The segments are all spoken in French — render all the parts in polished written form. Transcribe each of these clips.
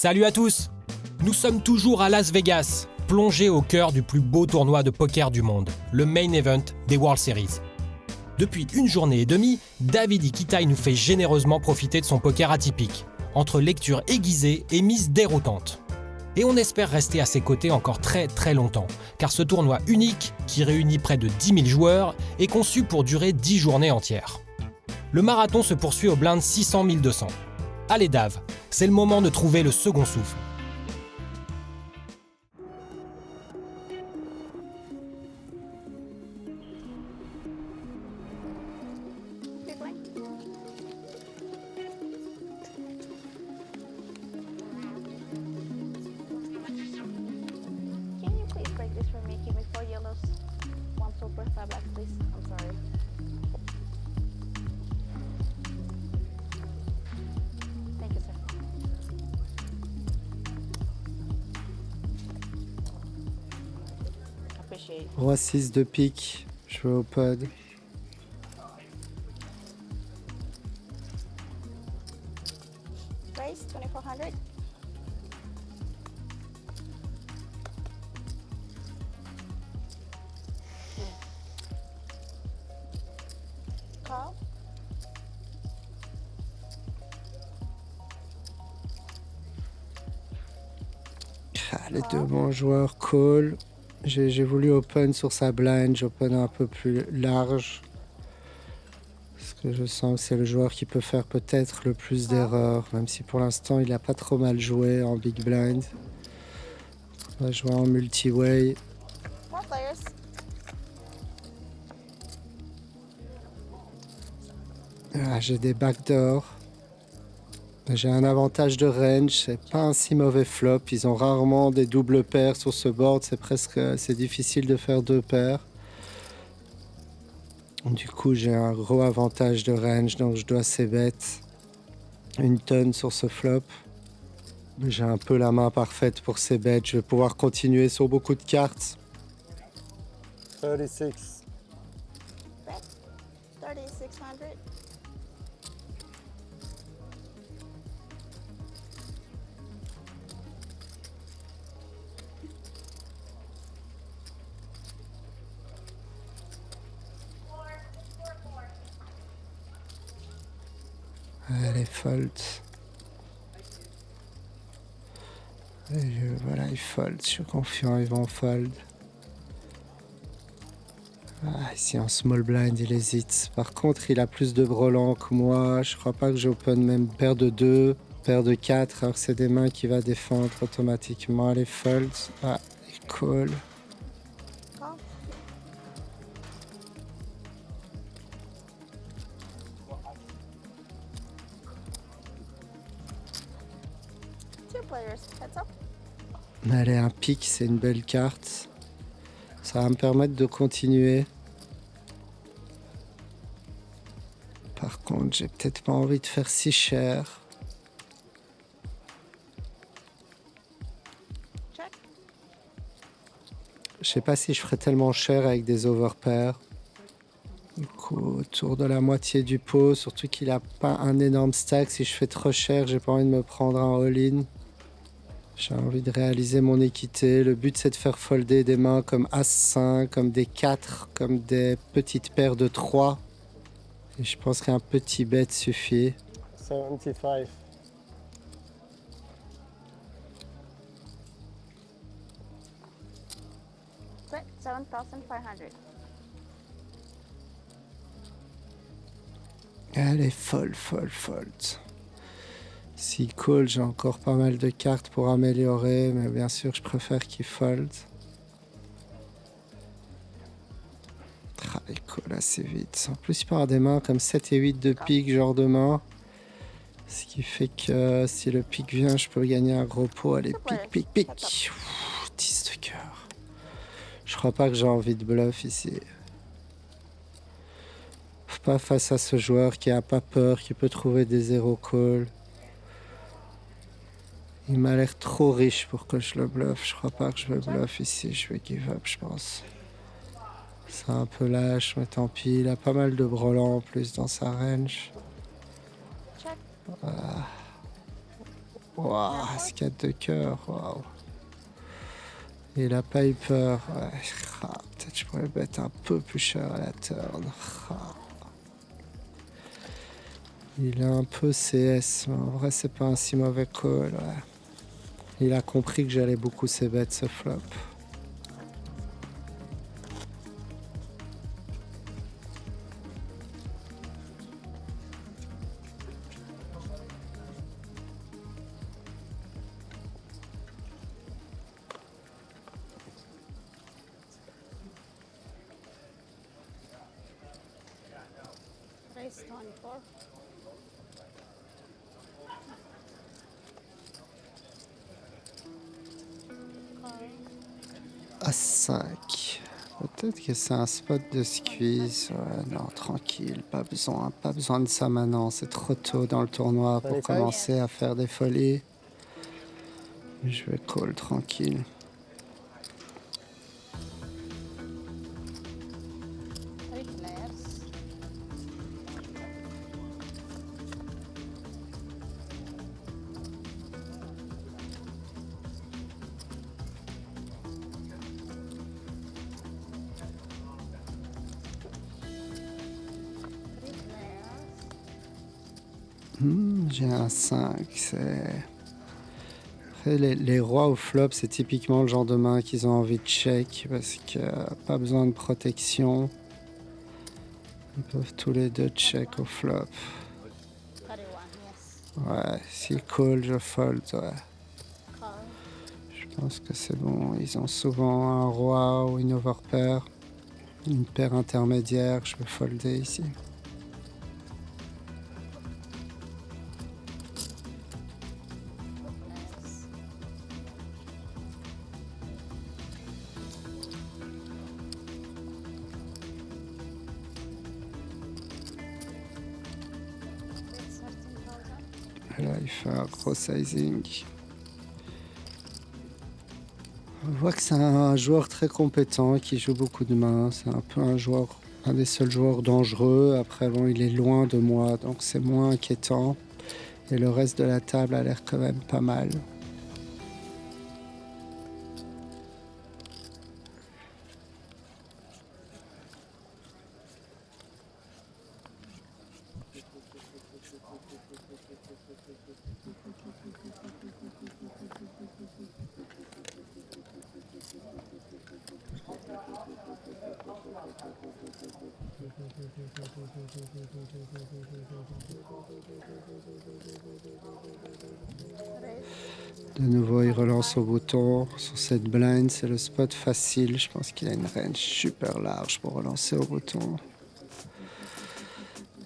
Salut à tous! Nous sommes toujours à Las Vegas, plongés au cœur du plus beau tournoi de poker du monde, le Main Event des World Series. Depuis une journée et demie, David Iquitai nous fait généreusement profiter de son poker atypique, entre lectures aiguisées et mises déroutantes. Et on espère rester à ses côtés encore très très longtemps, car ce tournoi unique, qui réunit près de 10 000 joueurs, est conçu pour durer 10 journées entières. Le marathon se poursuit au blind 600-1200. Allez Dave, c'est le moment de trouver le second souffle. Roi 6 de pique, je vais au pod. Raise 2400. Call. Les deux bons joueurs call. J'ai voulu open sur sa blind, j'open un peu plus large. Parce que je sens que c'est le joueur qui peut faire peut-être le plus d'erreurs, même si pour l'instant il a pas trop mal joué en big blind. On va jouer en multi-way. More players. J'ai des backdoors. J'ai un avantage de range, c'est pas un si mauvais flop. Ils ont rarement des doubles paires sur ce board, c'est difficile de faire deux paires. Du coup, j'ai un gros avantage de range, donc je dois c-bet une tonne sur ce flop. J'ai un peu la main parfaite pour c-bet, je vais pouvoir continuer sur beaucoup de cartes. 36. Bet. 3600. Allez, fold. Voilà, ils fold. Je suis confiant, ils vont fold. Ici, en small blind, il hésite. Par contre, il a plus de brelans que moi. Je crois pas que j'open même paire de 2, paire de 4, alors que c'est des mains qui va défendre automatiquement. Allez, fold. Il call. Call. Two players. Heads up. Allez, un pic, c'est une belle carte. Ça va me permettre de continuer. Par contre, j'ai peut-être pas envie de faire si cher. Check. Je sais pas si je ferais tellement cher avec des overpairs. Du coup, autour de la moitié du pot, surtout qu'il a pas un énorme stack. Si je fais trop cher, j'ai pas envie de me prendre un all-in. J'ai envie de réaliser mon équité. Le but, c'est de faire folder des mains comme As-5, comme des 4, comme des petites paires de 3. Et je pense qu'un petit bet suffit. 75. Bet. 7500. Allez, fold. S'il call, j'ai encore pas mal de cartes pour améliorer, mais bien sûr, je préfère qu'il fold. Il call assez vite. En plus, il part des mains comme 7 et 8 de pique, genre de main. Ce qui fait que si le pique vient, je peux gagner un gros pot. Allez, pique. 10 de cœur. Je crois pas que j'ai envie de bluff ici. Pas face à ce joueur qui a pas peur, qui peut trouver des zéro call. Il m'a l'air trop riche pour que je le bluffe. Je crois pas que je vais bluff ici. Je vais give up, je pense. C'est un peu lâche, mais tant pis. Il a pas mal de brelans en plus dans sa range. Check. Waouh, As-4 de cœur, waouh. Il a pas eu peur. Ouais. Peut-être que je pourrais mettre un peu plus cher à la turn. Il est un peu CS, mais en vrai c'est pas un si mauvais call. Ouais. Il a compris que j'allais beaucoup c-bet ce flop. Raise 24. As-5. Peut-être que c'est un spot de squeeze. Ouais, non, tranquille, pas besoin de ça maintenant. C'est trop tôt dans le tournoi pour commencer à faire des folies. Je vais call tranquille. Three players. Three players. J'ai un 5. Après, les rois au flop, c'est typiquement le genre de main qu'ils ont envie de check parce que pas besoin de protection. Ils peuvent tous les deux check au flop. 31, yes. Ouais, s'ils call, je fold. Ouais. Call. Je pense que c'est bon. Ils ont souvent un roi ou une overpair. Une paire intermédiaire. Je vais folder ici. Players. It's 13,000. Et là, il fait un gros sizing. On voit que c'est un joueur très compétent qui joue beaucoup de mains. C'est un peu un des seuls joueurs dangereux. Après, bon, il est loin de moi, donc c'est moins inquiétant. Et le reste de la table a l'air quand même pas mal. De nouveau, il relance au bouton. Sur cette blind, c'est le spot facile. Je pense qu'il a une range super large pour relancer au bouton.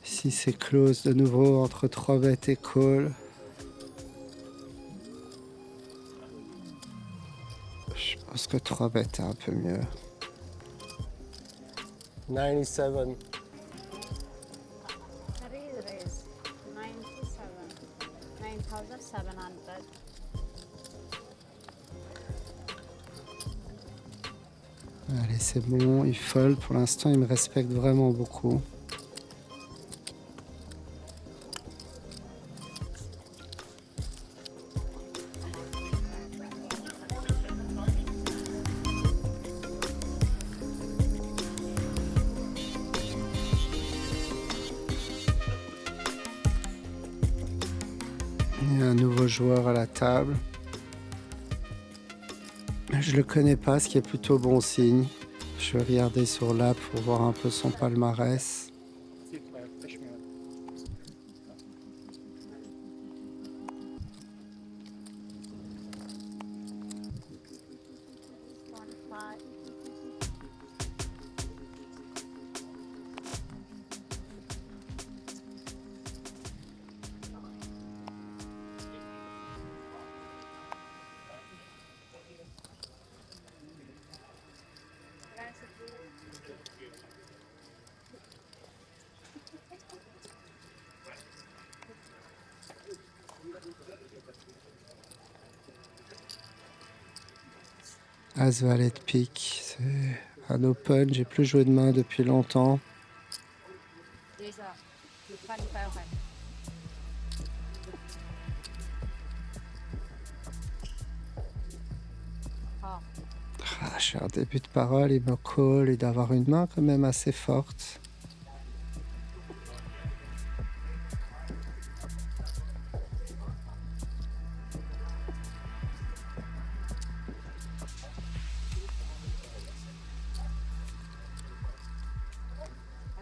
Si c'est close, de nouveau, entre 3 bêtes et call. Je pense que 3 bêtes est un peu mieux. 97. Raise 97. 9,700. Allez, c'est bon, il fold. Pour l'instant, il me respecte vraiment beaucoup. Il y a un nouveau joueur à la table. Je le connais pas, ce qui est plutôt bon signe. Je vais regarder sur l'app pour voir un peu son palmarès. As valet de pique, c'est un open, j'ai plus joué de main depuis longtemps. These are 2500. Call. Ah, je suis en début de parole, il me call, il doit avoir une main quand même assez forte.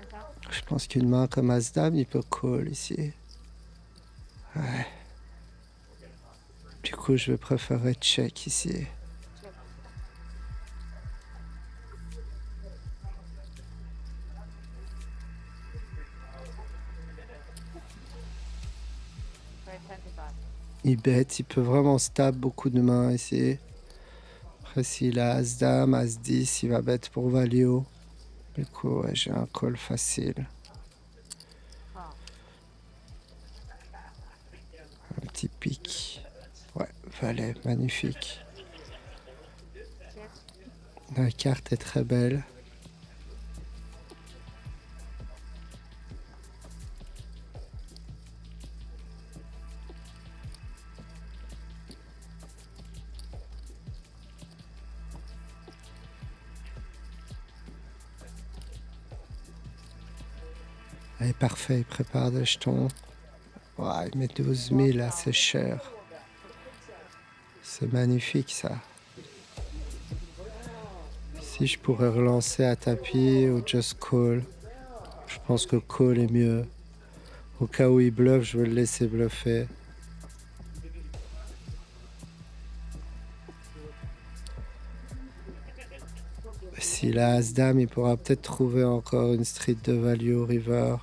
D'accord. Je pense qu'une main comme As-Dame, il peut call ici. Ouais. Du coup, je vais préférer check ici. Check. Try 25. Il bête, il peut vraiment stab beaucoup de mains ici. Après, s'il a As-Dame, As-10, il va bet pour Valio. Du coup, ouais, j'ai un call facile. Call. Un petit pic. Ouais, valet, magnifique. Check. La carte est très belle. Allez, parfait, il prépare des jetons. Ouais, il met 12 000 là, c'est cher. C'est magnifique ça. Si je pourrais relancer à tapis ou just call. Je pense que call est mieux. Au cas où il bluffe, je veux le laisser bluffer. S'il a As-Dame, il pourra peut-être trouver encore une street de value river.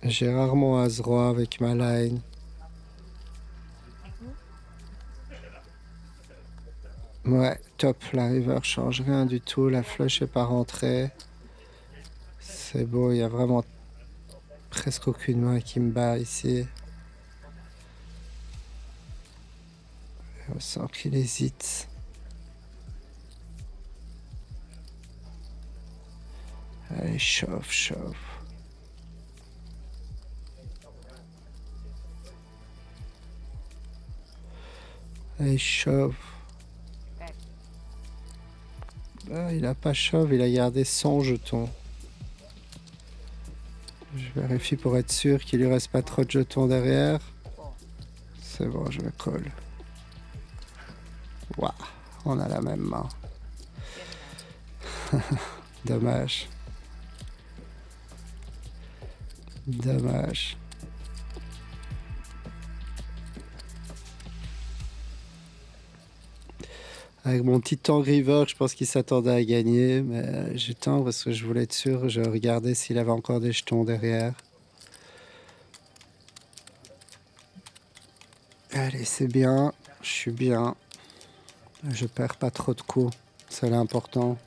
J'ai rarement As-Roi avec ma line. Ouais, top, la river change rien du tout, la flush est pas rentrée. C'est beau, il y a vraiment presque aucune main qui me bat ici. On sent qu'il hésite. Allez, chauffe, chauffe. Allez, chauffe. Back. Ah, il a pas chauve, il a gardé son jeton. Je vérifie pour être sûr qu'il lui reste pas trop de jetons derrière. Four. C'est bon, je vais call. Waouh, on a la même main. Gemini. Dommage. Dommage. Avec mon petit tank river, je pense qu'il s'attendait à gagner, mais j'ai tank parce que je voulais être sûr. Je regardais s'il avait encore des jetons derrière. Allez, c'est bien. Je suis bien. Je perds pas trop de coups. C'est l'important.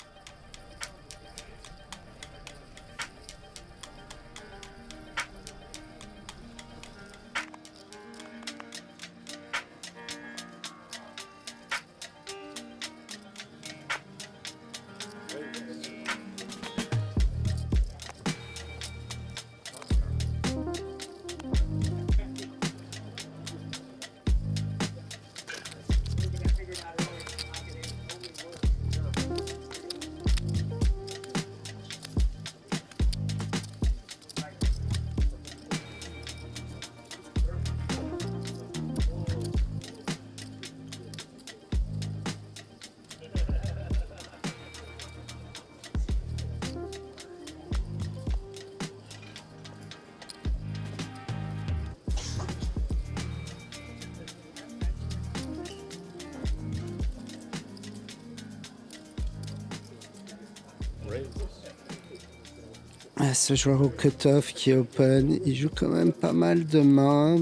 Ce joueur au cut-off qui est open, il joue quand même pas mal de mains,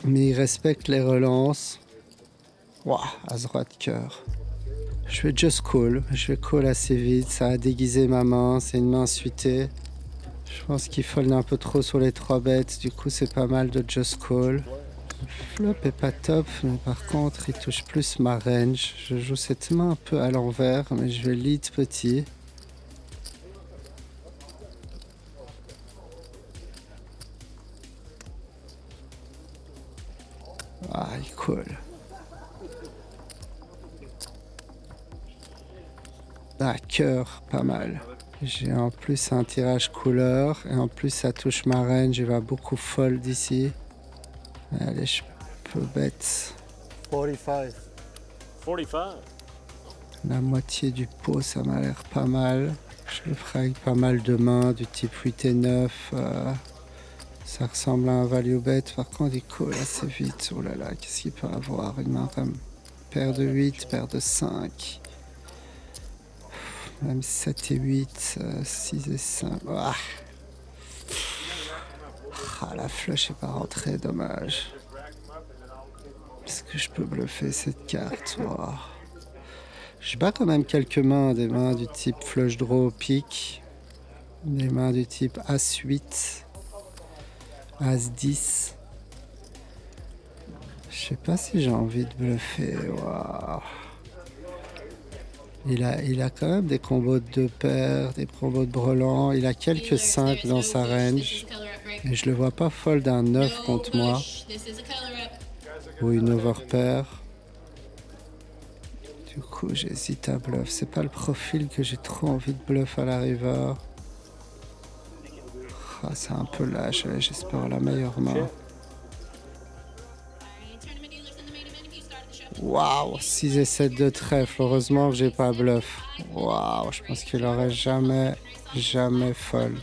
mais il respecte les relances. Waouh, As-Roi de cœur. Je vais just call. Je vais call assez vite. Ça a déguisé ma main. C'est une main suitée. Je pense qu'il fold un peu trop sur les 3 bêtes. Du coup, c'est pas mal de just call. Le flop est pas top, mais par contre, il touche plus ma range. Je joue cette main un peu à l'envers, mais je vais lead petit. Ah, il coule. Ah, cœur, pas mal. J'ai en plus un tirage couleur et en plus ça touche ma reine. Je vais beaucoup fold ici. Allez, je peux bet 45. 45. la moitié du pot, ça m'a l'air pas mal. Je le ferai avec pas mal de mains du type 8 et 9. Ça ressemble à un value bet. Par contre, il colle assez vite. Oh là là, qu'est-ce qu'il peut avoir? Une main comme paire de 8, paire de 5. Même 7 et 8, 6 et 5. Ah, la flush n'est pas rentrée, dommage. Est-ce que je peux bluffer cette carte? Oh. Je bats quand même quelques mains, des mains du type flush draw pique, des mains du type As-8, As-10. Je sais pas si j'ai envie de bluffer. Wow. Il a quand même des combos de 2 paires, des combos de brelans. Il a quelques 5 dans sa range. Et je le vois pas fold un 9 contre moi. Ou une overpair. Du coup, j'hésite à bluff. C'est pas le profil que j'ai trop envie de bluff à la river. Ah, c'est un peu lâche. J'espère la meilleure main. Waouh, 6 et 7 de trèfle. Heureusement que j'ai pas bluff. Waouh, je pense qu'il aurait jamais fold.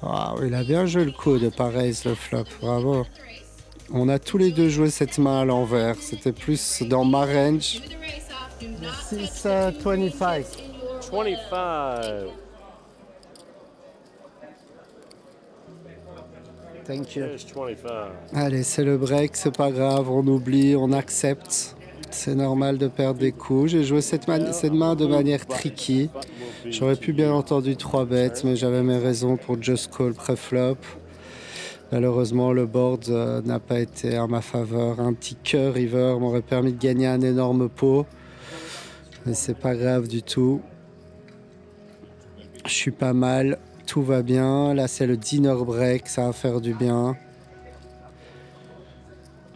Waouh, il a bien joué le coup de pas raise le flop. Bravo. On a tous les deux joué cette main à l'envers. C'était plus dans ma range. 6, 25. 25. Thank you. There's 25. Allez, c'est le break, c'est pas grave, on oublie, on accepte. C'est normal de perdre des coups. J'ai joué cette main de manière tricky. J'aurais pu bien entendu 3 bêtes, mais j'avais mes raisons pour just call pré-flop. Malheureusement, le board n'a pas été en ma faveur. Un petit cœur river m'aurait permis de gagner un énorme pot. Mais c'est pas grave du tout. Je suis pas mal. Tout va bien. Là, c'est le dinner break. Ça va faire du bien.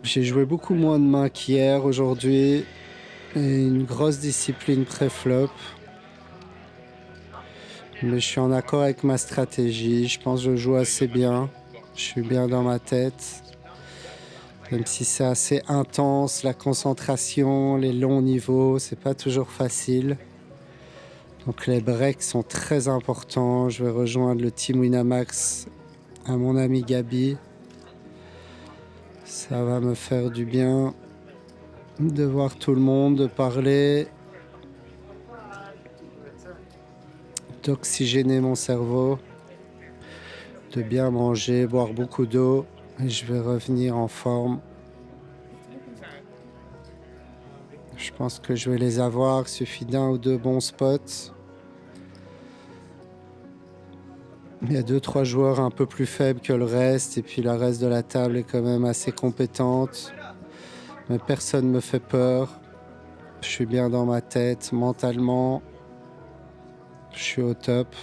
J'ai joué beaucoup moins de mains qu'hier aujourd'hui. Et une grosse discipline pré-flop. Mais je suis en accord avec ma stratégie. Je pense que je joue assez bien. Je suis bien dans ma tête. Même si c'est assez intense, la concentration, les longs niveaux, c'est pas toujours facile. Donc les breaks sont très importants. Je vais rejoindre le team Winamax à mon ami Gabi. Ça va me faire du bien de voir tout le monde, de parler, d'oxygéner mon cerveau, de bien manger, boire beaucoup d'eau et je vais revenir en forme. Je pense que je vais les avoir, il suffit d'un ou deux bons spots. Il y a 2-3 joueurs un peu plus faibles que le reste et puis le reste de la table est quand même assez compétente. Mais personne ne me fait peur. Je suis bien dans ma tête, mentalement. Je suis au top.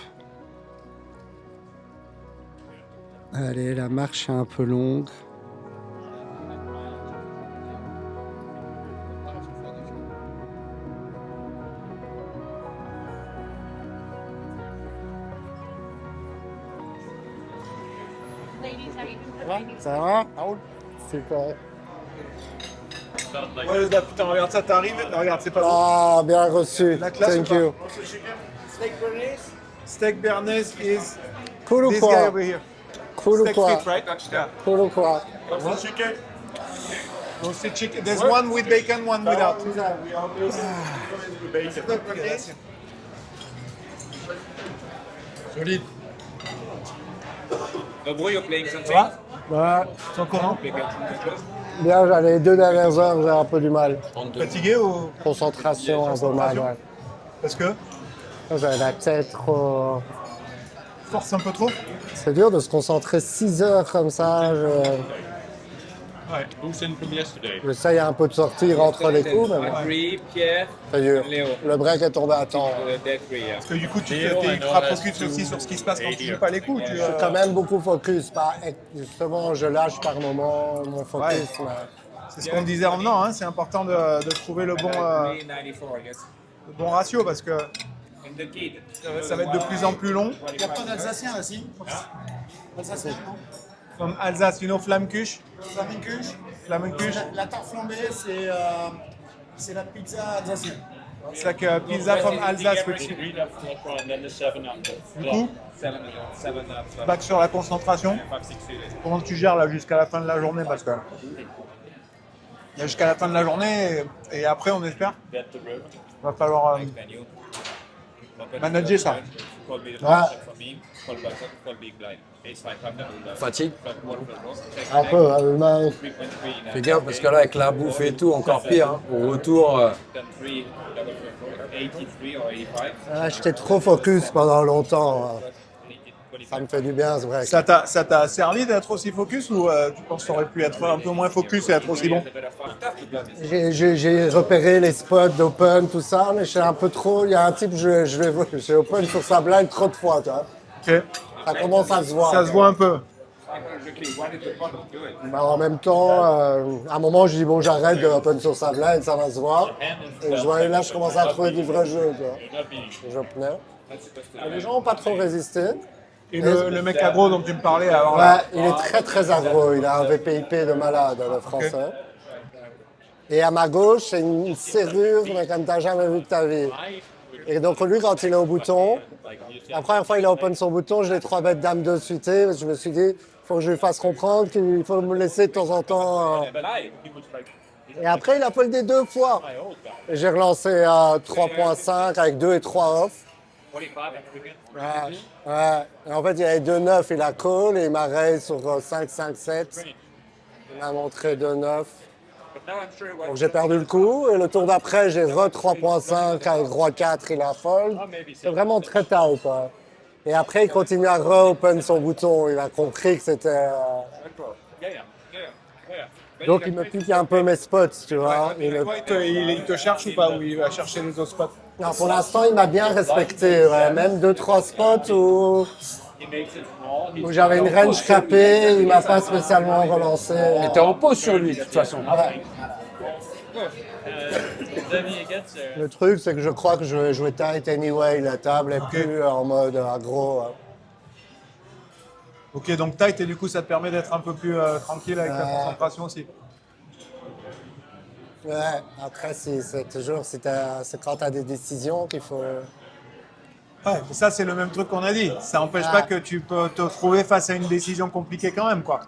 Allez, la marche est un peu longue. Ça va? Super. Ouais, là, putain, regarde ça, t'arrives, regarde, c'est pas bon. Ah, bien reçu. La classe Thank ou pas? you. Steak Bernays is Cool ou this guy quoi? over here. Cool ou Steak quoi? fit, right? Yeah. Cool ou quoi? Roasted chicken. Roasted chicken. There's one with bacon, one without. Solide. Bro, you're playing something? Ouais, Sans comment? bien, les 2 dernières heures, j'ai un peu du mal. Fatigué ou? Concentration, un peu mal, ouais. Parce que? J'avais la tête trop... Force un peu trop? C'est dur de se concentrer 6 heures comme ça. Ouais. J'essaye un peu de sortir entre les coups, mais bon, Henry, Pierre, c'est dur. Léo. Le break est tombé à temps. Dead Three. Parce que du coup, tu es ultra focus aussi sur ce qui se passe quand tu joues pas les coups. Tu, Je suis quand même beaucoup focus. Justement, je lâche par moment mon focus. Ouais. Mais... c'est ce qu'on disait en venant, hein, c'est important de trouver le bon 394, I guess. ratio parce que In the kid. ça va être de plus en plus long. Il n'y a pas d'Alsacien là, si Alsacien, non Comme Alsace, you know, Flammkuche. Flamencuche. Flammkuche. La tarte flambée, c'est la pizza alsacienne. It's like a pizza from Alsace. Which... Du coup, back sur la concentration. Comment tu gères là jusqu'à la fin de la journée parce que jusqu'à la fin de la journée et après on espère. Va falloir manager ça. Fatigue. Un peu, mais Fais gaffe parce que là avec la bouffe et tout, encore pire. Hein. Au retour, j'étais trop focus pendant longtemps. Ça me fait du bien, ce break. Ça t'a servi d'être aussi focus ou tu penses que tu aurais pu être un peu moins focus et être aussi bon? J'ai repéré les spots d'open, tout ça, mais je suis un peu trop. Il y a un type, j'ai open sur sa blind trop de fois, tu vois. Ok. Ça commence à se voir. Ça se voit un peu. Mais en même temps, à un moment, je dis bon, j'arrête de open sur sa blind, ça va se voir. Et là, je commence à trouver du vrai jeu, tu vois. Je prenais. Les gens n'ont pas trop résisté. Et le mec aggro dont tu me parlais alors Ouais, là. il est très très aggro. Il a un VPIP de malade, le français. Et à ma gauche, c'est une serrure, mais comme tu n'as jamais vu de ta vie. Et donc lui, quand il est au bouton, la première fois il a open son bouton, je l'ai 3 bêtes dame de suité. Je me suis dit, il faut que je lui fasse comprendre qu'il faut me laisser de temps en temps. Et après, il a foldé 2 fois. Et j'ai relancé à 3.5 avec 2 et 3 off. Ouais. Et en fait, il y avait 2-9, il a call et il m'a raise sur 5-5-7. Il m'a montré 2-9. Donc j'ai perdu le coup et le tour d'après, j'ai re 3.5 avec roi 4, il a fold. C'est vraiment très tight, quoi. Et après, il continue à re-open son bouton. Il a compris que c'était... Donc il me pique un peu mes spots, tu vois. Il te cherche ou pas? Ou il va chercher les autres spots? Non, pour l'instant, il m'a bien respecté. Ouais. Même 2-3 spots où j'avais une range capée, il m'a pas spécialement relancé. mais t'es en pause sur lui de toute façon. Ouais. Le truc, c'est que je crois que je vais jouer tight anyway. La table est plus en mode aggro. Ok, donc tight et du coup ça te permet d'être un peu plus tranquille avec la concentration aussi. Ouais, après, c'est toujours c'est quand tu as des décisions qu'il faut. Ouais, mais ça c'est le même truc qu'on a dit. Ça n'empêche pas que tu peux te trouver face à une décision compliquée quand même, quoi.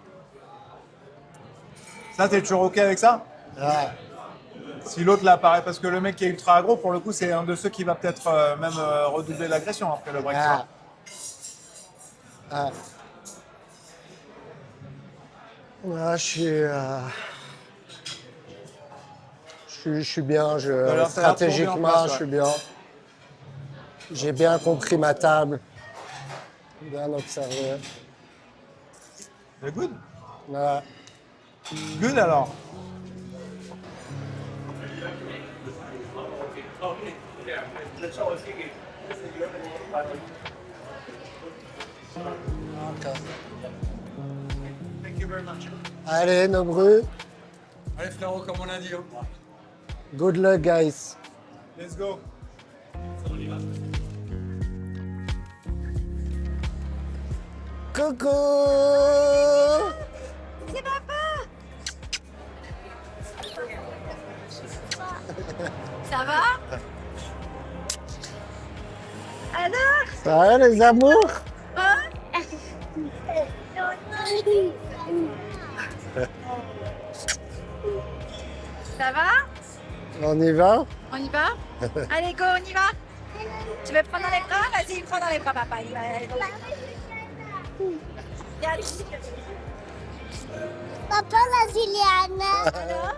Ça, t'es toujours ok avec ça? Ouais. Si l'autre là apparaît, parce que le mec qui est ultra aggro, pour le coup, c'est un de ceux qui va peut-être même redoubler l'agression après le break. Ouais, je suis bien, stratégiquement, je suis bien. J'ai bien compris ma table, bien observé. C'est good? Ouais. Good alors. Allez, Nobru. Allez frérot, comme on a dit. Good luck, guys. Let's go. Coucou. C'est papa. Ça va? Alors? Ça va, les amours? Ça va? On y va? On y va? Allez, go, on y va? Tu veux prendre dans les bras? Vas-y, prends dans les bras, papa. Il va aller. Papa, la Juliana. Alors?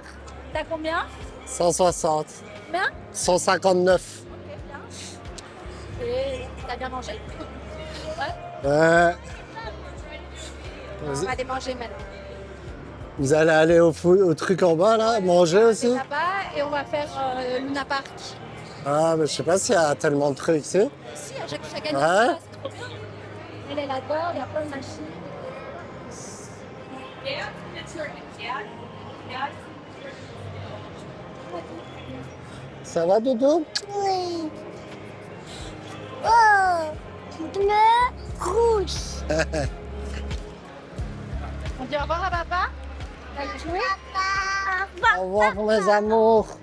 T'as combien? 160. Combien? 159. Ok, bien. Et t'as bien mangé? Ouais. Ouais. On va aller manger maintenant. Vous allez aller au truc en bas, là, manger aussi? Là-bas et on va faire Luna Park. Ah, mais je sais pas s'il y a tellement de trucs, tu sais. Si, à chaque année, Ouais. c'est trop bien. Elle est là-bas, il y a plein de machines. Ça va, Dodo? Oui. Oh, bleu, rouge. On dit au revoir à papa. Allez jouer. Au revoir, mes amours.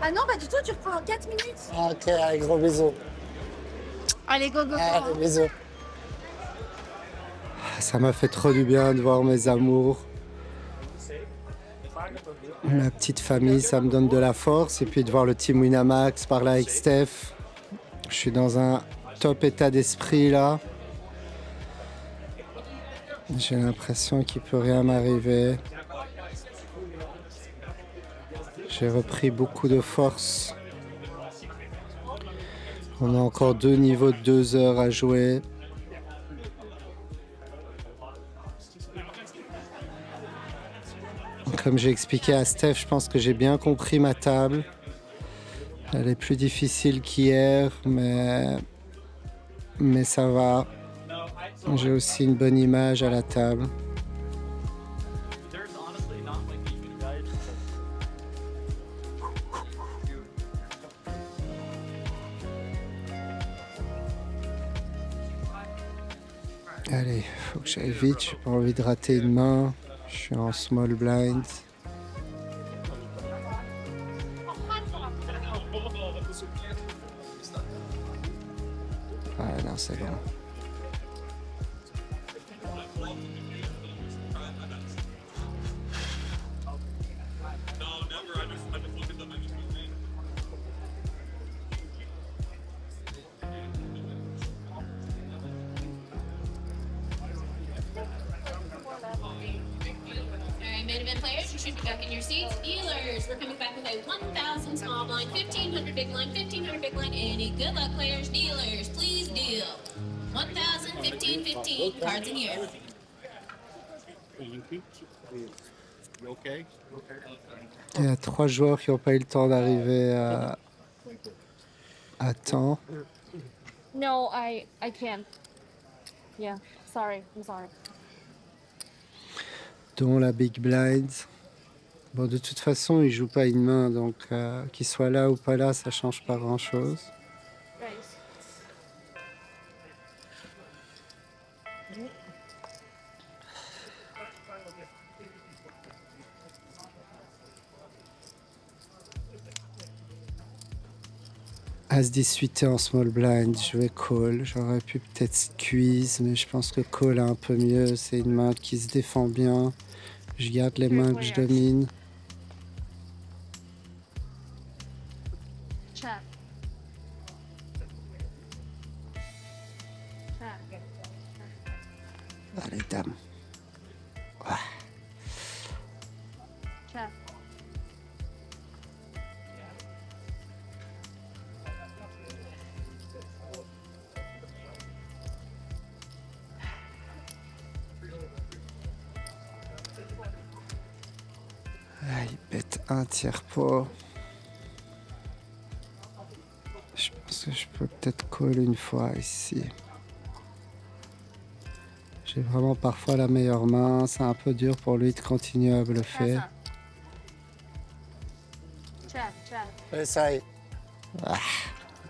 Ah non, pas du tout, tu reprends en 4 minutes. Ok, allez, gros bisous. Allez, go, go, go. Allez, bisous. Ça m'a fait trop du bien de voir mes amours. Ma petite famille, ça me donne de la force. Et puis de voir le team Winamax par là avec Steph. Je suis dans un top état d'esprit là. J'ai l'impression qu'il peut rien m'arriver. J'ai repris beaucoup de force. On a encore 2 niveaux de 2 heures à jouer. Comme j'ai expliqué à Steph, je pense que j'ai bien compris ma table. Elle est plus difficile qu'hier, mais ça va. J'ai aussi une bonne image à la table. Allez, faut que j'aille vite, j'ai pas envie de rater une main. Je suis en small blind. Ah non, c'est bon. Main event players, you should be back in your seats. Dealers, we're coming back with a 1,000 small blind, 1,500 big blind, 1,500 big blind. Any good luck players, dealers, please deal. 1,000, 15, 15, cards in here. Il y a 3 joueurs qui n'ont pas eu le temps d'arriver à temps. No, I can't. Yeah, sorry, I'm sorry. Dont la Big Blind. Bon, de toute façon, il joue pas une main, donc qu'il soit là ou pas là, ça change pas grand-chose. As-18 en small blind, je vais call. J'aurais pu peut-être squeeze, mais je pense que call est un peu mieux. C'est une main qui se défend bien. Je garde les mains que je domine. Chat. Allez, dame. Ouais. Chat. Ah, il pète un tiers pot. Je pense que je peux peut-être call une fois ici. J'ai vraiment parfois la meilleure main. C'est un peu dur pour lui de continuer à bluffer. Chat, chat. Essaye. Ah,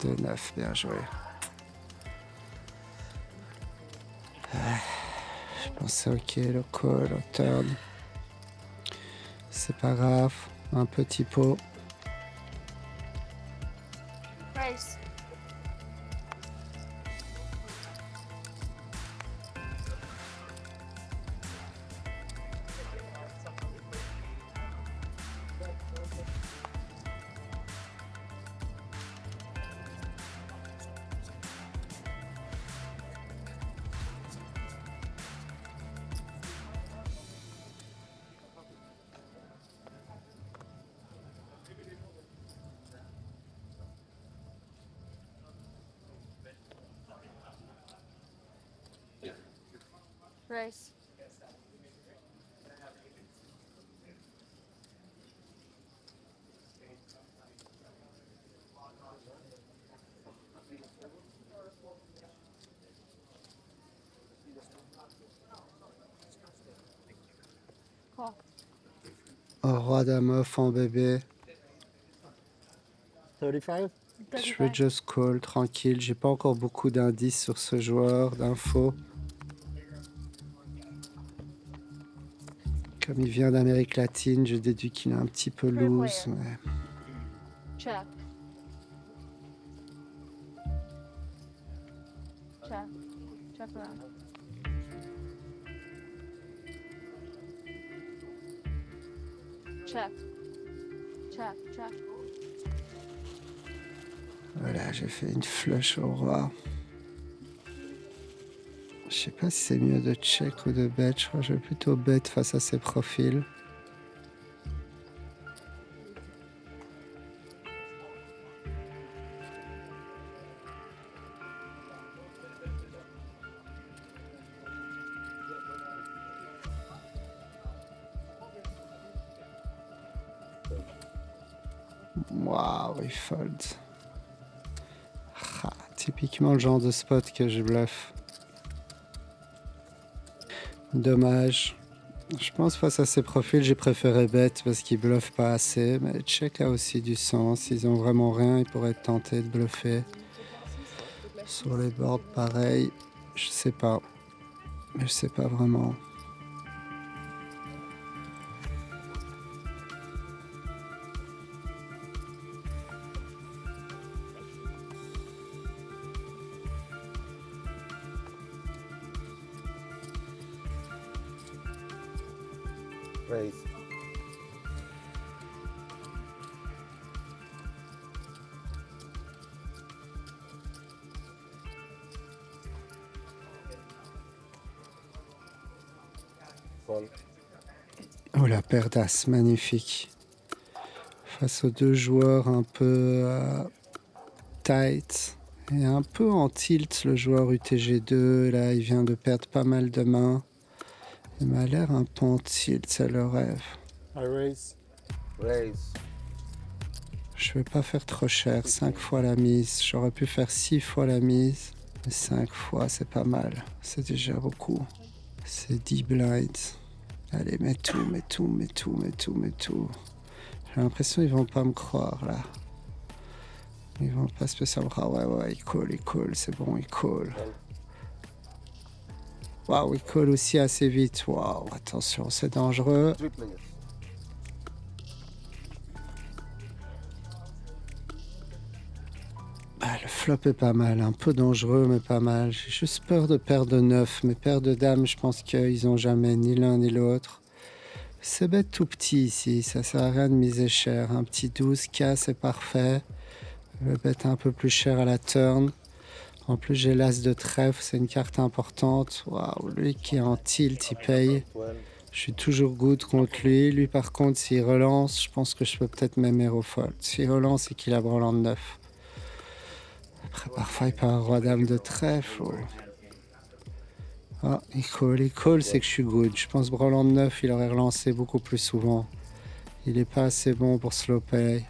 2-9, bien joué. Ah, je pensais ok, le call, au turn. C'est pas grave, un petit pot. Race. Race. Oh, roi dame off en bébé. 35? Je vais just call, tranquille. J'ai pas encore beaucoup d'indices sur ce joueur, d'infos. Comme il vient d'Amérique latine, je déduis qu'il est un petit peu loose. Mais... Check. Check. Check around. Check. Check. Check. Voilà, j'ai fait une flush au roi. Je sais pas si c'est mieux de check ou de bet. Je crois que je vais plutôt bet face à ses profils. Waouh, il fold. Ah, typiquement le genre de spot que je bluffe. Dommage. Je pense face à ces profils, j'ai préféré bet parce qu'ils bluffent pas assez. Mais check a aussi du sens. S'ils ont vraiment rien, ils pourraient tenter de bluffer. Sur les boards, pareil. Je sais pas. Je sais pas vraiment. Raise. Fold. Oh, la paire d'as, magnifique. Face aux deux joueurs un peu tight et un peu en tilt, le joueur UTG2. Là, il vient de perdre pas mal de mains. Il m'a l'air un peu en tilt, c'est le rêve. I raise. Raise. Je vais pas faire trop cher, 5 fois la mise. J'aurais pu faire 6 fois la mise. Mais 5 fois, c'est pas mal. C'est déjà beaucoup. C'est 10 blinds. Allez, mets tout, mets tout, mets tout, mets tout, mets tout. J'ai l'impression qu'ils vont pas me croire, là. Ils vont pas spécialement... Ah ouais, il call, c'est bon, il call. Waouh, il call aussi assez vite. Waouh, attention, c'est dangereux. Ah, le flop est pas mal, un peu dangereux, mais pas mal. J'ai juste peur de perdre de 9. Mes paires de dames, je pense qu'ils ont jamais ni l'un ni l'autre. C'est bête tout petit ici, ça sert à rien de miser cher. Un petit 12K, c'est parfait. Je vais bet un peu plus cher à la turn. En plus, j'ai l'as de trèfle, c'est une carte importante. Waouh, lui qui est en tilt, il paye. Je suis toujours good contre lui. Lui, par contre, s'il relance, je pense que je peux peut-être même hero fold. S'il relance et qu'il a brelan de 9. Après, parfois, il part roi dame de trèfle. Oh. Ah, il call, c'est que je suis good. Je pense brelan de 9, il aurait relancé beaucoup plus souvent. Il est pas assez bon pour slow play.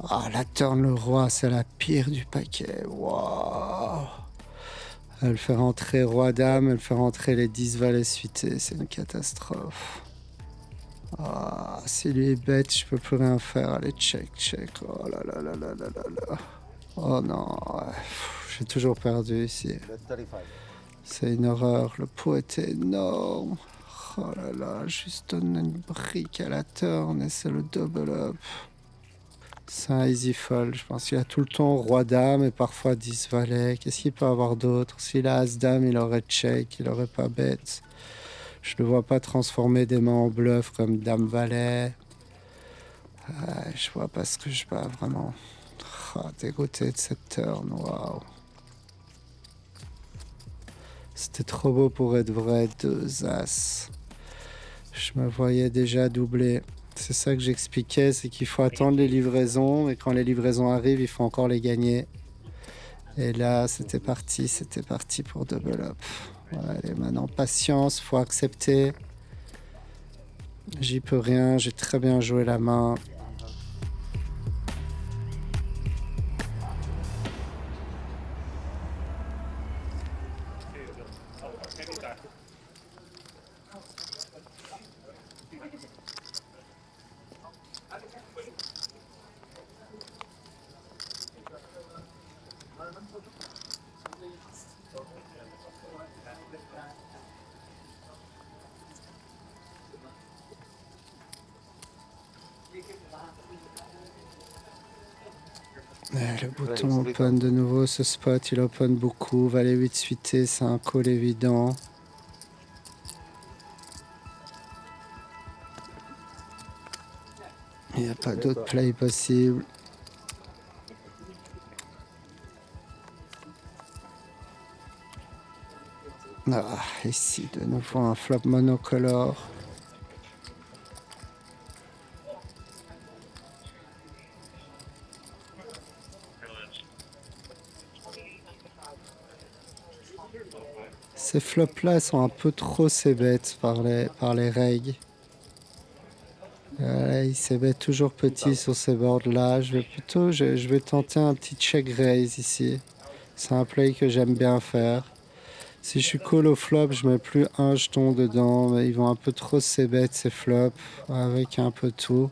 Ah, la turn le roi, c'est la pire du paquet. Waouh. Elle fait rentrer roi dame, elle fait rentrer les 10 valets suités. C'est une catastrophe. Ah, si lui est bête, je peux plus rien faire. Allez, check. Oh là là là là là là là. Oh non, ouais. J'ai toujours perdu ici. C'est une horreur. Le pot était énorme. Oh là là, juste donne une brique à la turn et c'est le double up. C'est un easy fold. Je pense qu'il a tout le temps roi-dame et parfois 10 valets. Qu'est-ce qu'il peut avoir d'autre? S'il a as-dame, il aurait check, il aurait pas bête. Je ne vois pas transformer des mains en bluff comme dame-valet. Je vois pas ce que je bats vraiment. Dégoûté de cette turn, waouh. C'était trop beau pour être vrai, 2 as. Je me voyais déjà doubler. C'est ça que j'expliquais, c'est qu'il faut attendre les livraisons, et quand les livraisons arrivent, il faut encore les gagner. Et là, c'était parti pour double up. Voilà, allez, maintenant, patience, faut accepter. J'y peux rien, j'ai très bien joué la main. Le bouton open de nouveau, ce spot il open beaucoup, valet 8 suité, c'est un call évident. Il n'y a pas d'autre play possible. Ah, ici de nouveau un flop monocolore. Ces flops-là sont un peu trop c-bet par les règles. Il c-bet toujours petit sur ces boards-là. Je vais tenter un petit check raise ici. C'est un play que j'aime bien faire. Si je suis call au flop, je mets plus un jeton dedans. Mais ils vont un peu trop c-bet ces flops avec un peu tout.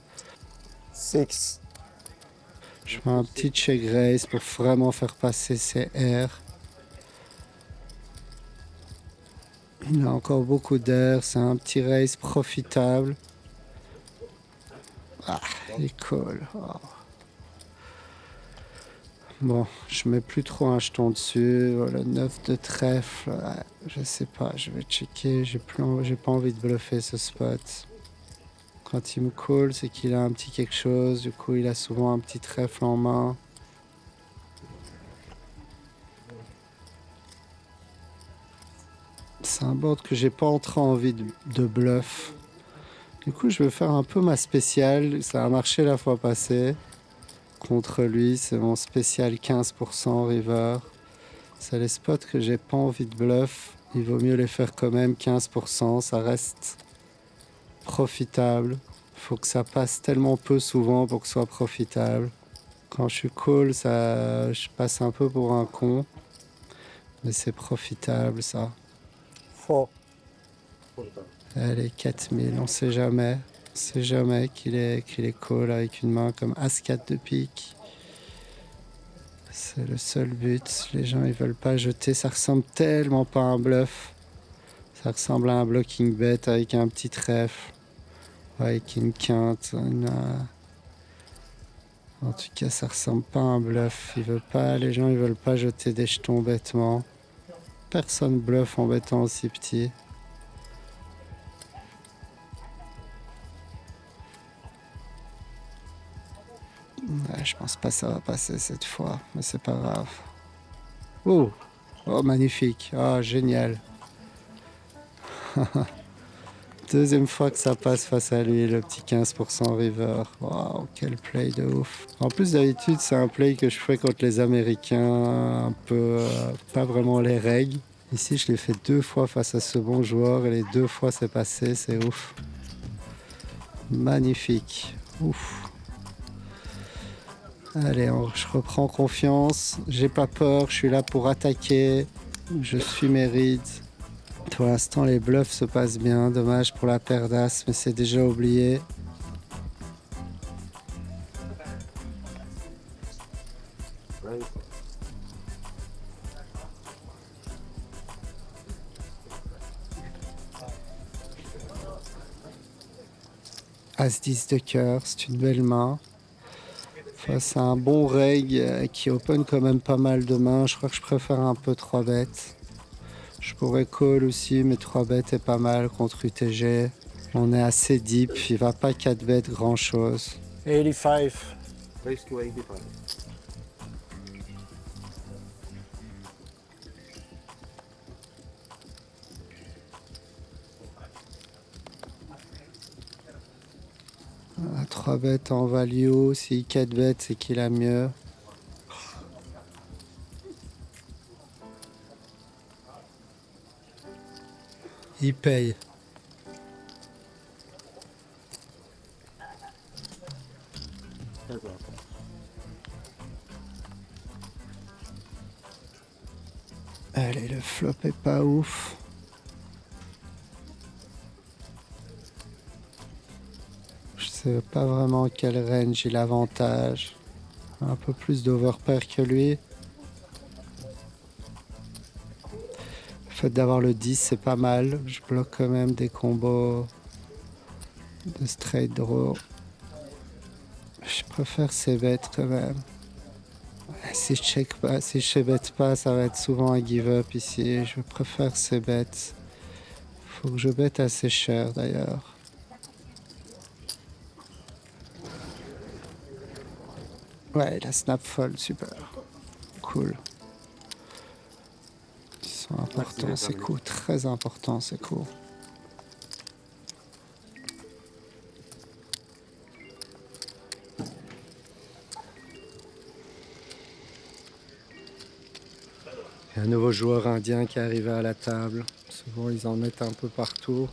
6. Je fais un petit check raise pour vraiment faire passer ces airs. Il a encore beaucoup d'air, c'est un petit raise profitable. Ah, il colle. Oh. Bon, je mets plus trop un jeton dessus. Voilà, 9 de trèfle. Ouais, je sais pas, je vais checker. J'ai pas envie de bluffer ce spot. Quand il me call, c'est qu'il a un petit quelque chose. Du coup, il a souvent un petit trèfle en main. C'est un board que j'ai pas trop envie de bluff. Du coup, je vais faire un peu ma spéciale. Ça a marché la fois passée. Contre lui, c'est mon spécial 15% river. C'est les spots que j'ai pas envie de bluff. Il vaut mieux les faire quand même 15%. Ça reste profitable. Faut que ça passe tellement peu souvent pour que ce soit profitable. Quand je suis call, je passe un peu pour un con. Mais c'est profitable, ça. Faux. Allez, 4000, on sait jamais. On sait jamais qu'il est call avec une main comme As-4 de pique. C'est le seul but. Les gens, ils veulent pas jeter. Ça ressemble tellement pas à un bluff. Ça ressemble à un blocking bet avec un petit trèfle. Avec une quinte. En tout cas, ça ressemble pas à un bluff. Les gens, ils veulent pas jeter des jetons bêtement. Personne bluffe en bettant aussi petit. Ouais, je pense pas que ça va passer cette fois, mais c'est pas grave. Oh, magnifique. Oh, génial. Deuxième fois que ça passe face à lui, le petit 15% river. Waouh, quel play de ouf. En plus, d'habitude, c'est un play que je fais contre les Américains, un peu pas vraiment les règles. Ici, je l'ai fait 2 fois face à ce bon joueur et les 2 fois c'est passé, c'est ouf. Magnifique. Ouf. Allez, je reprends confiance. J'ai pas peur, je suis là pour attaquer. Je suis mes rides. Pour l'instant, les bluffs se passent bien. Dommage pour la paire d'as, mais c'est déjà oublié. As-10 de cœur, c'est une belle main. Face à un bon reg qui open quand même pas mal de mains. Je crois que je préfère un peu 3 bêtes. Je pourrais call aussi, mais 3 bêtes est pas mal contre UTG. On est assez deep, il va pas 4 bêtes grand chose. 85. Raise to 85. À 3 bêtes en value, si 4 bêtes, c'est qu'il a mieux. Il paye. Allez, le flop est pas ouf. Je sais pas vraiment quel range il avantage. Un peu plus d'overpair que lui. Le fait d'avoir le 10, c'est pas mal. Je bloque quand même des combos de straight draw. Je préfère ces bêtes quand même. Si je check pas, si je sais bête pas, ça va être souvent un give up ici. Je préfère ces bêtes. Faut que je bête assez cher d'ailleurs. Ouais, la snap fold, super. Cool. Ils sont importants, c'est cool. Très important, c'est cool. Il y a un nouveau joueur indien qui est arrivé à la table. Souvent, ils en mettent un peu partout.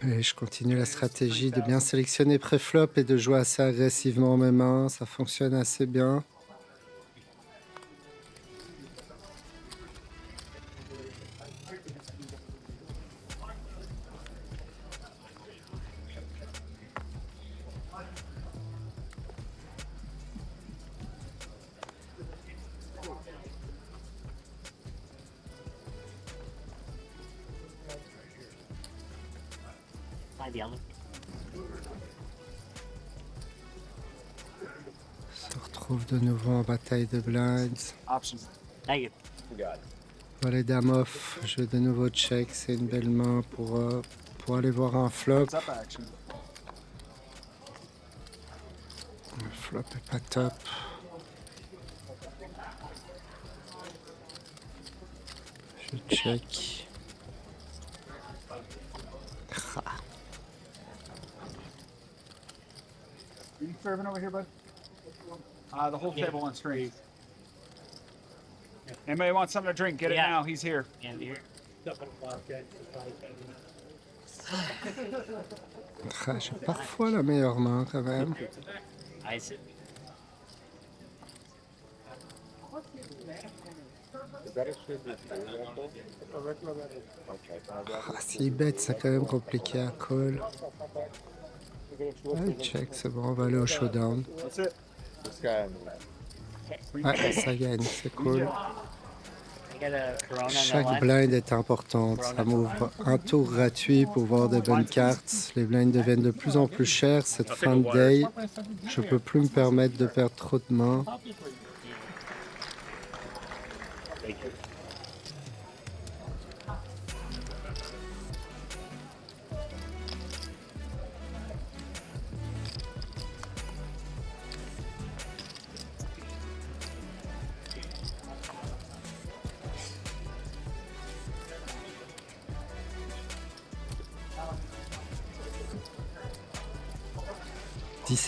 Et je continue la stratégie de bien sélectionner pré-flop et de jouer assez agressivement mes mains. Ça fonctionne assez bien. On se retrouve de nouveau en bataille de blinds. Voilà, dame off. Je vais de nouveau check. C'est une belle main pour aller voir un flop. Le flop est pas top. Je check. Are you serving over here, bud? The whole table on screen. Anybody want something to drink? Get it now. He's here. J'ai parfois la meilleure main quand même. Si bête, c'est quand même compliqué à call. Ouais, check, c'est bon, on va aller au showdown. Ouais, ça gagne, c'est cool. Chaque blind est importante. Ça m'ouvre un tour gratuit pour voir des bonnes cartes. Les blinds deviennent de plus en plus chers. Cette fin de day, je peux plus me permettre de perdre trop de mains.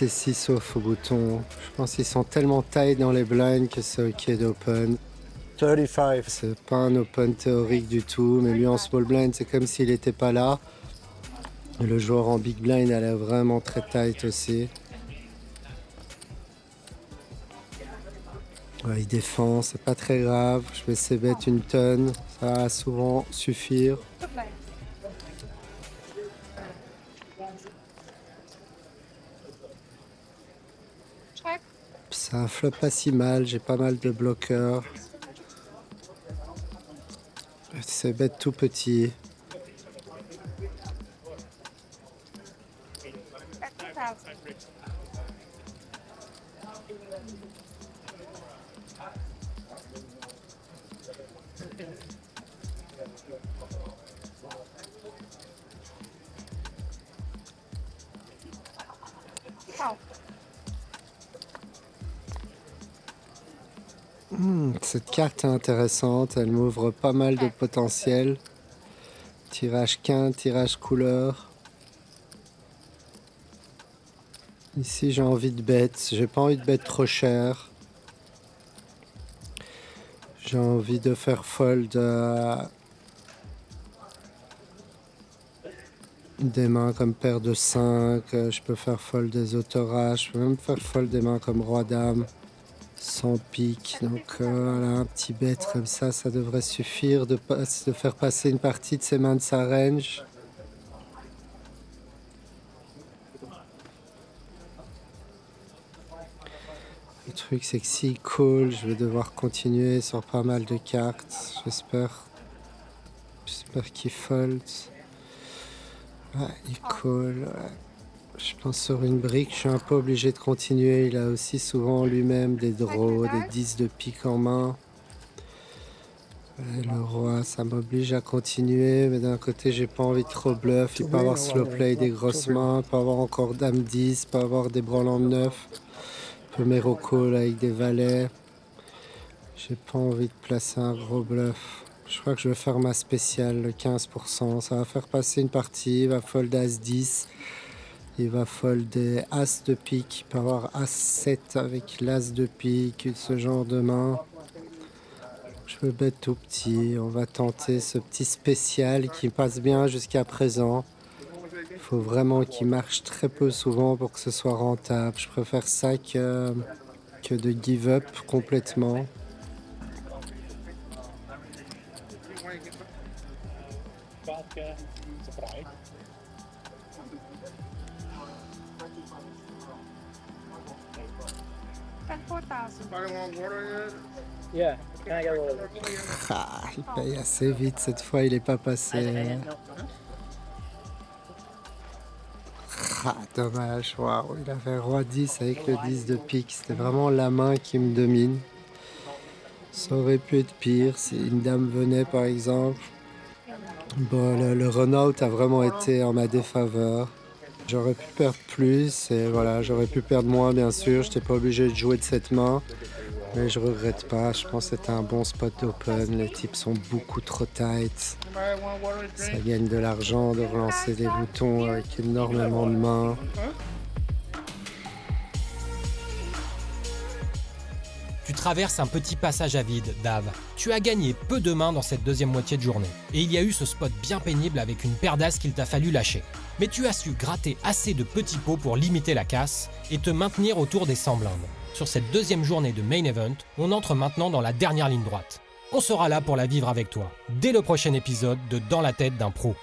Et 6 sauf au bouton. Je pense qu'ils sont tellement tight dans les blinds que c'est ok d'open. 35. C'est pas un open théorique du tout, mais lui en small blind, c'est comme s'il n'était pas là. Et le joueur en big blind a l'air vraiment très tight aussi. Ouais, il défend, c'est pas très grave. Je vais c-bet une tonne, ça va souvent suffire. C'est un flop pas si mal, j'ai pas mal de bloqueurs. C'est bête tout petit. Cette carte est intéressante, elle m'ouvre pas mal de potentiel. Tirage quinte, tirage couleur. Ici j'ai envie de bet, j'ai pas envie de bet trop cher. J'ai envie de faire fold des mains comme paire de 5, je peux faire fold des autorages, je peux même faire fold des mains comme roi-dame. Sans pique, donc voilà, un petit bet comme ça devrait suffire de faire passer une partie de ses mains de sa range. Le truc, c'est que s'il call, je vais devoir continuer sur pas mal de cartes. J'espère qu'il fold. Ouais, il call. Ouais. Je pense sur une brique, je suis un peu obligé de continuer. Il a aussi souvent lui-même des draws, des 10 de pique en main. Ouais, le roi, ça m'oblige à continuer, mais d'un côté, j'ai pas envie de trop bluff. Il peut avoir slow play des grosses mains, il peut avoir encore dame 10, il peut avoir des brelans de 9. Il peut m'hero call avec des valets. J'ai pas envie de placer un gros bluff. Je crois que je vais faire ma spéciale, le 15%. Ça va faire passer une partie, il va fold as 10. Il va fold des as de pique. Il peut avoir as 7 avec l'as de pique, ce genre de main. Je veux bet tout petit. On va tenter ce petit spécial qui passe bien jusqu'à présent. Il faut vraiment qu'il marche très peu souvent pour que ce soit rentable. Je préfère ça que de give up complètement. Ah, il paye assez vite cette fois, il est pas passé. Ah, dommage, waouh, il avait roi 10 avec le 10 de pique, c'était vraiment la main qui me domine. Ça aurait pu être pire si une dame venait par exemple. Bon, le run-out a vraiment été en ma défaveur. J'aurais pu perdre plus et voilà, j'aurais pu perdre moins bien sûr, j'étais pas obligé de jouer de cette main. Mais je regrette pas, je pense que c'était un bon spot d'open, les types sont beaucoup trop tight. Ça gagne de l'argent de relancer des boutons avec énormément de mains. Tu traverses un petit passage à vide, Dave. Tu as gagné peu de mains dans cette deuxième moitié de journée. Et il y a eu ce spot bien pénible avec une paire d'as qu'il t'a fallu lâcher. Mais tu as su gratter assez de petits pots pour limiter la casse et te maintenir autour des 100 blindes. Sur cette deuxième journée de Main Event, on entre maintenant dans la dernière ligne droite. On sera là pour la vivre avec toi, dès le prochain épisode de Dans la tête d'un pro.